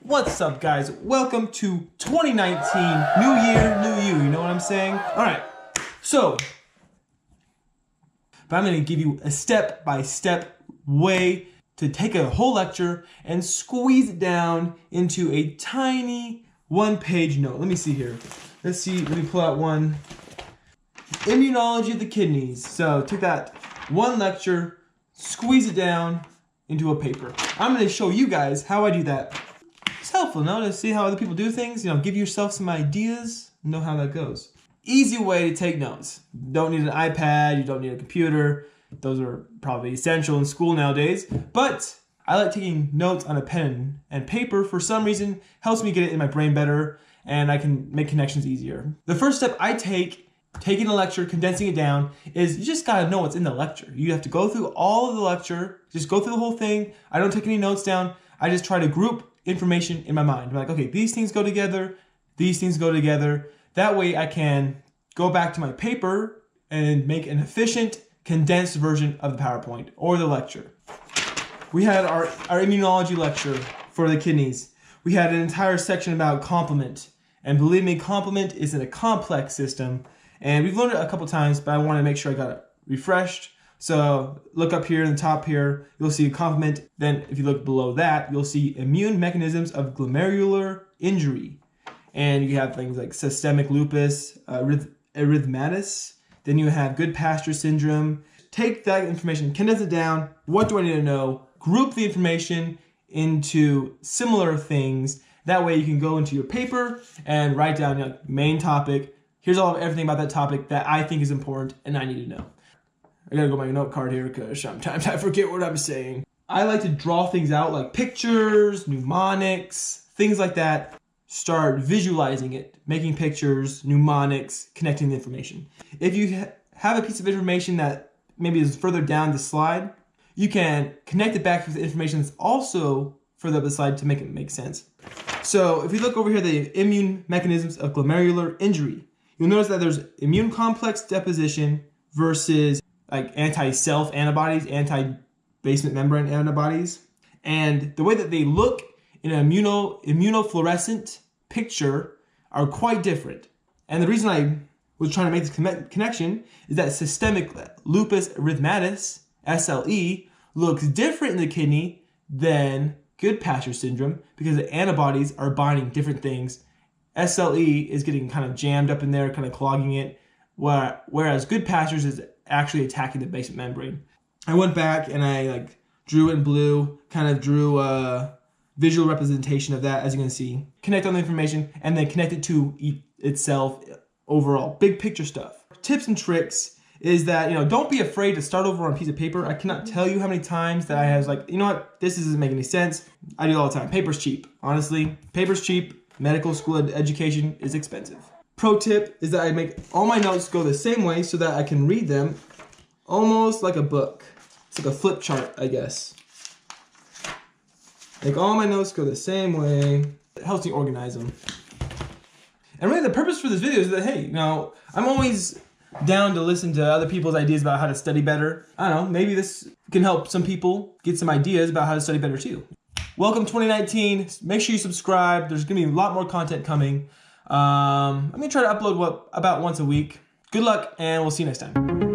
What's up, guys? Welcome to 2019. New year, new you. You know what I'm saying? All right. So, but I'm going to give you a step-by-step way to take a whole lecture and squeeze it down into a tiny one-page note. Let me see here. Let's see. Let me pull out one. Immunology of the kidneys. So, take that one lecture, squeeze it down into a paper. I'm going to show you guys how I do that. It's helpful, no, to see how other people do things. You know, give yourself some ideas, know how that goes. Easy way to take notes. You don't need an iPad, you don't need a computer. Those are probably essential in school nowadays. But I like taking notes on a pen and paper. For some reason, helps me get it in my brain better, and I can make connections easier. The first step I take, taking a lecture, condensing it down, is you just gotta know what's in the lecture. You have to go through all of the lecture, just go through the whole thing. I don't take any notes down. I just try to group information in my mind. I'm like, okay, these things go together, these things go together. That way I can go back to my paper and make an efficient, condensed version of the PowerPoint or the lecture. We had our immunology lecture for the kidneys. We had an entire section about complement. And believe me, complement is in a complex system. And we've learned it a couple times, but I want to make sure I got it refreshed. So look up here in the top here, you'll see complement. Then if you look below that, you'll see immune mechanisms of glomerular injury. And you have things like systemic lupus, erythematous. Then you have Goodpasture syndrome. Take that information, condense it down. What do I need to know? Group the information into similar things. That way you can go into your paper and write down your main topic. Here's everything about that topic that I think is important and I need to know. I gotta go my note card here because sometimes I forget what I'm saying. I like to draw things out like pictures, mnemonics, things like that. Start visualizing it, making pictures, mnemonics, connecting the information. If you have a piece of information that maybe is further down the slide, you can connect it back with the information that's also further up the slide to make it make sense. So if you look over here, the immune mechanisms of glomerular injury, you'll notice that there's immune complex deposition versus like anti-self antibodies, anti-basement membrane antibodies. And the way that they look in an immunofluorescent picture are quite different. And the reason I was trying to make this connection is that systemic lupus erythematous, SLE, looks different in the kidney than Goodpasture syndrome because the antibodies are binding different things. SLE is getting kind of jammed up in there, kind of clogging it, whereas Goodpasture's is actually attacking the basement membrane. I went back and I drew in blue, kind of drew a visual representation of that, as you can see. Connect on the information and then connect it to itself overall. Big picture stuff. Tips and tricks is that, don't be afraid to start over on a piece of paper. I cannot tell you how many times that I was like, you know what, this doesn't make any sense. I do it all the time. Paper's cheap. Honestly, paper's cheap. Medical school education is expensive. Pro tip is that I make all my notes go the same way so that I can read them almost like a book. It's like a flip chart, I guess. Like all my notes go the same way. It helps me organize them. And really the purpose for this video is that, hey, I'm always down to listen to other people's ideas about how to study better. I don't know, maybe this can help some people get some ideas about how to study better too. Welcome 2019. Make sure you subscribe. There's going to be a lot more content coming. I'm going to try to upload about once a week. Good luck, and we'll see you next time.